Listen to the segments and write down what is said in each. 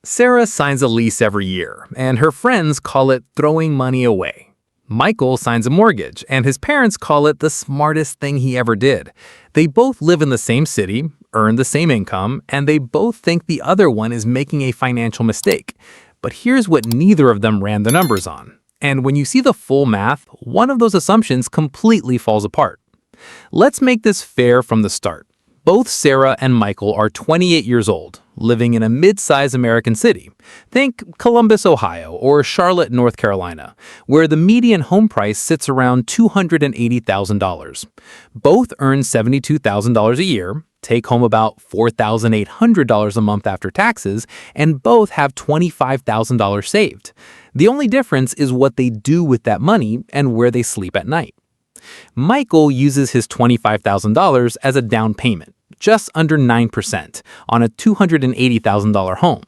Sarah signs a lease every year, and her friends call it throwing money away. Michael signs a mortgage, and his parents call it the smartest thing he ever did. They both live in the same city, earn the same income, and they both think the other one is making a financial mistake. But here's what neither of them ran the numbers on. And when you see the full math, one of those assumptions completely falls apart. Let's make this fair from the start. Both Sarah and Michael are 28 years old, living in a mid-sized American city. Think Columbus, Ohio, or Charlotte, North Carolina, where the median home price sits around $280,000. Both earn $72,000 a year, take home about $4,800 a month after taxes, and both have $25,000 saved. The only difference is what they do with that money and where they sleep at night. Michael uses his $25,000 as a down payment, just under 9%, on a $280,000 home.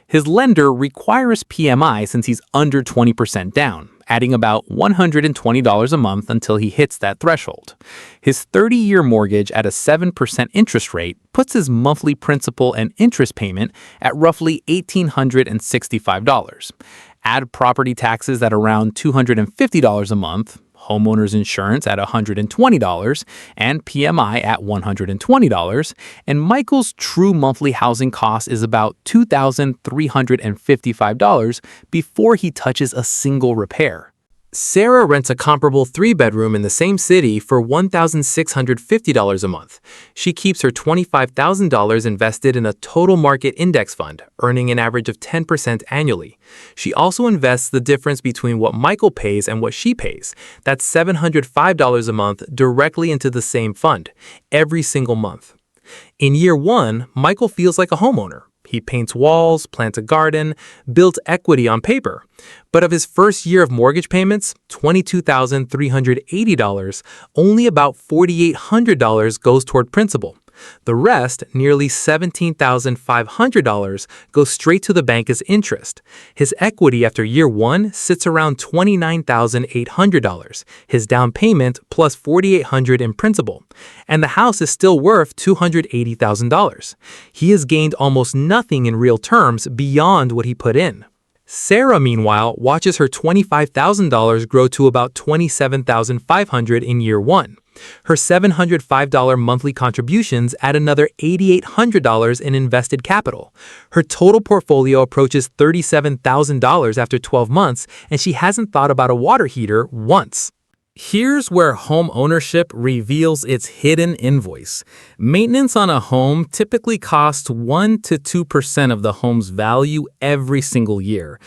His lender requires PMI since he's under 20% down, adding about $120 a month until he hits that threshold. His 30-year mortgage at a 7% interest rate puts his monthly principal and interest payment at roughly $1,865. Add property taxes at around $250 a month, homeowner's insurance at $120, and PMI at $120, and Michael's true monthly housing cost is about $2,355 before he touches a single repair. Sarah rents a comparable 3-bedroom in the same city for $1,650 a month. She keeps her $25,000 invested in a total market index fund, earning an average of 10% annually. She also invests the difference between what Michael pays and what she pays. That's $705 a month directly into the same fund, every single month. In year 1, Michael feels like a homeowner. He paints walls, plants a garden, builds equity on paper. But of his first year of mortgage payments, $22,380, only about $4,800 goes toward principal. The rest, nearly $17,500, goes straight to the bank as interest. His equity after year 1 sits around $29,800, his down payment plus $4,800 in principal. And the house is still worth $280,000. He has gained almost nothing in real terms beyond what he put in. Sarah, meanwhile, watches her $25,000 grow to about $27,500 in year 1. Her $705 monthly contributions add another $8,800 in invested capital. Her total portfolio approaches $37,000 after 12 months, and she hasn't thought about a water heater once. Here's where home ownership reveals its hidden invoice. Maintenance on a home typically costs 1 to 2% of the home's value every single year.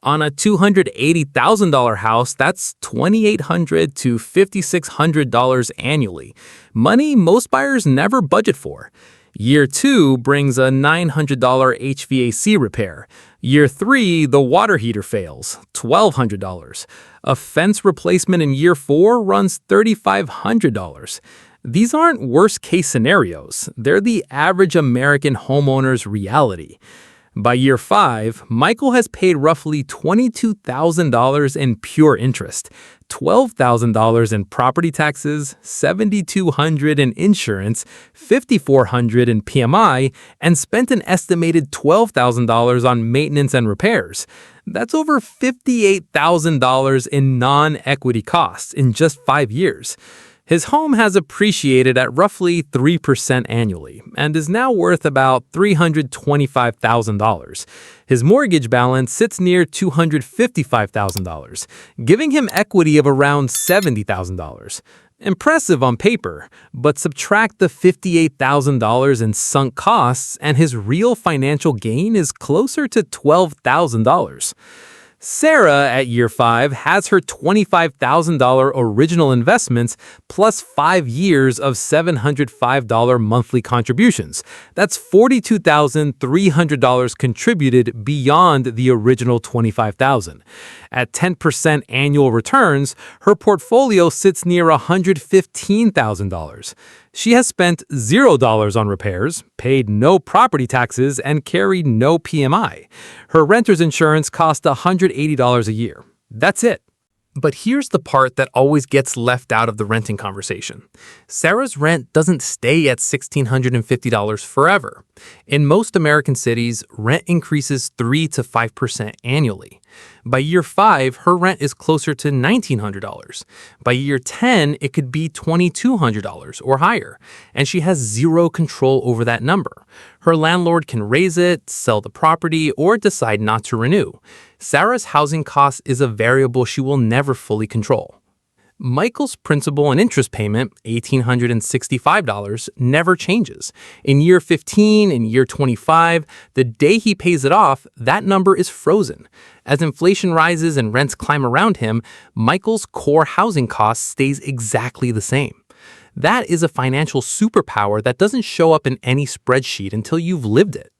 On a $280,000 house, that's $2,800 to $5,600 annually. Money most buyers never budget for. Year 2 brings a $900 HVAC repair. Year 3, the water heater fails, $1,200. A fence replacement in year 4 runs $3,500. These aren't worst-case scenarios. They're the average American homeowner's reality. By year 5, Michael has paid roughly $22,000 in pure interest, $12,000 in property taxes, $7,200 in insurance, $5,400 in PMI, and spent an estimated $12,000 on maintenance and repairs. That's over $58,000 in non-equity costs in just 5 years. His home has appreciated at roughly 3% annually and is now worth about $325,000. His mortgage balance sits near $255,000, giving him equity of around $70,000. Impressive on paper, but subtract the $58,000 in sunk costs and his real financial gain is closer to $12,000. Sarah, at year 5, has her $25,000 original investments plus 5 years of $705 monthly contributions. That's $42,300 contributed beyond the original $25,000. At 10% annual returns, her portfolio sits near $115,000. She has spent $0 on repairs, paid no property taxes, and carried no PMI. Her renter's insurance cost $180 a year. That's it. But here's the part that always gets left out of the renting conversation. Sarah's rent doesn't stay at $1,650 forever. In most American cities, rent increases 3 to 5% annually. By year 5, her rent is closer to $1,900. By year 10, it could be $2,200 or higher, and she has zero control over that number. Her landlord can raise it, sell the property, or decide not to renew. Sarah's housing cost is a variable she will never fully control. Michael's principal and interest payment, $1,865, never changes. In year 15 and year 25, the day he pays it off, that number is frozen. As inflation rises and rents climb around him, Michael's core housing cost stays exactly the same. That is a financial superpower that doesn't show up in any spreadsheet until you've lived it.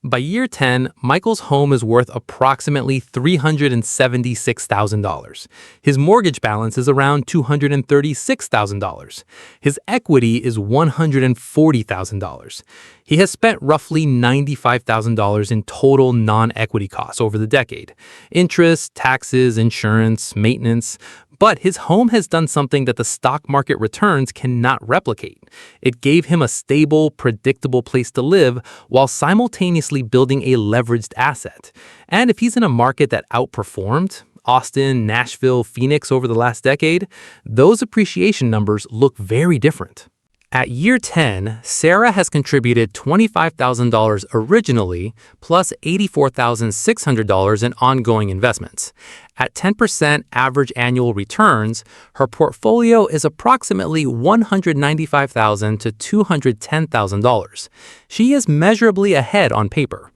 By year 10, Michael's home is worth approximately $376,000. His mortgage balance is around $236,000. His equity is $140,000. He has spent roughly $95,000 in total non-equity costs over the decade: interest, taxes, insurance, maintenance. But his home has done something that the stock market returns cannot replicate. It gave him a stable, predictable place to live while simultaneously building a leveraged asset. And if he's in a market that outperformed Austin, Nashville, Phoenix over the last decade, those appreciation numbers look very different. At year 10, Sarah has contributed $25,000 originally, plus $84,600 in ongoing investments. At 10% average annual returns, her portfolio is approximately $195,000 to $210,000. She is measurably ahead on paper.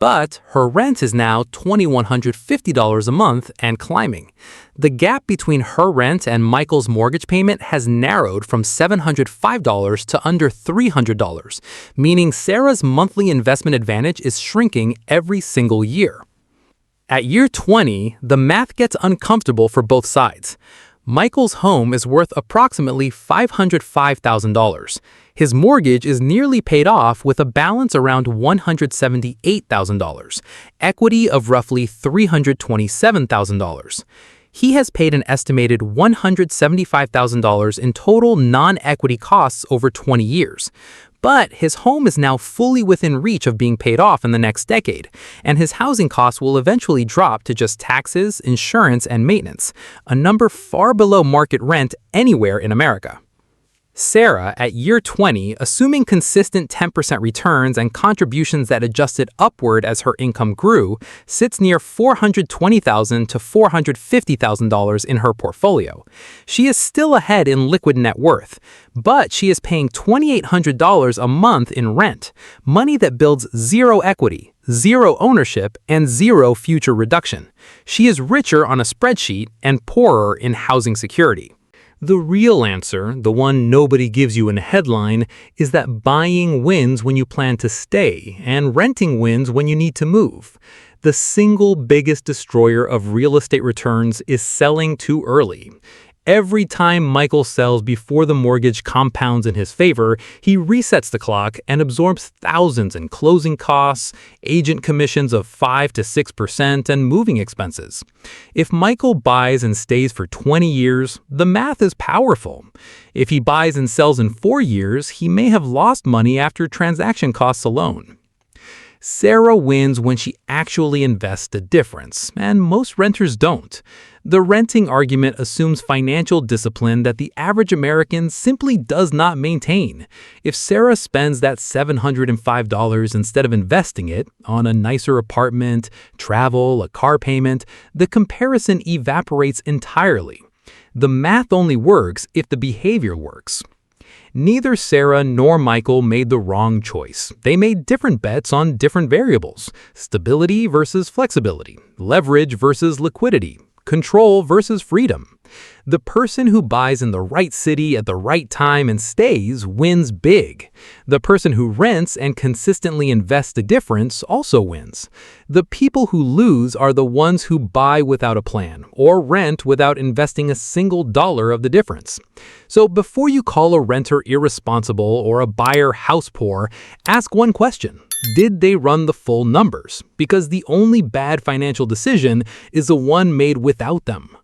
But her rent is now $2,150 a month and climbing. The gap between her rent and Michael's mortgage payment has narrowed from $705 to under $300, meaning Sarah's monthly investment advantage is shrinking every single year. At year 20, the math gets uncomfortable for both sides. Michael's home is worth approximately $505,000. His mortgage is nearly paid off with a balance around $178,000, equity of roughly $327,000. He has paid an estimated $175,000 in total non-equity costs over 20 years. But his home is now fully within reach of being paid off in the next decade, and his housing costs will eventually drop to just taxes, insurance, and maintenance, a number far below market rent anywhere in America. Sarah, at year 20, assuming consistent 10% returns and contributions that adjusted upward as her income grew, sits near $420,000 to $450,000 in her portfolio. She is still ahead in liquid net worth, but she is paying $2,800 a month in rent, money that builds zero equity, zero ownership, and zero future reduction. She is richer on a spreadsheet and poorer in housing security. The real answer, the one nobody gives you in a headline, is that buying wins when you plan to stay, and renting wins when you need to move. The single biggest destroyer of real estate returns is selling too early. Every time Michael sells before the mortgage compounds in his favor, he resets the clock and absorbs thousands in closing costs, agent commissions of 5 to 6%, and moving expenses. If Michael buys and stays for 20 years, the math is powerful. If he buys and sells in 4 years, he may have lost money after transaction costs alone. Sarah wins when she actually invests the difference, and most renters don't. The renting argument assumes financial discipline that the average American simply does not maintain. If Sarah spends that $705 instead of investing it on a nicer apartment, travel, a car payment, the comparison evaporates entirely. The math only works if the behavior works. Neither Sarah nor Michael made the wrong choice. They made different bets on different variables: stability versus flexibility, leverage versus liquidity, control versus freedom. The person who buys in the right city at the right time and stays wins big. The person who rents and consistently invests the difference also wins. The people who lose are the ones who buy without a plan or rent without investing a single dollar of the difference. So before you call a renter irresponsible or a buyer house poor, ask one question. Did they run the full numbers? Because the only bad financial decision is the one made without them.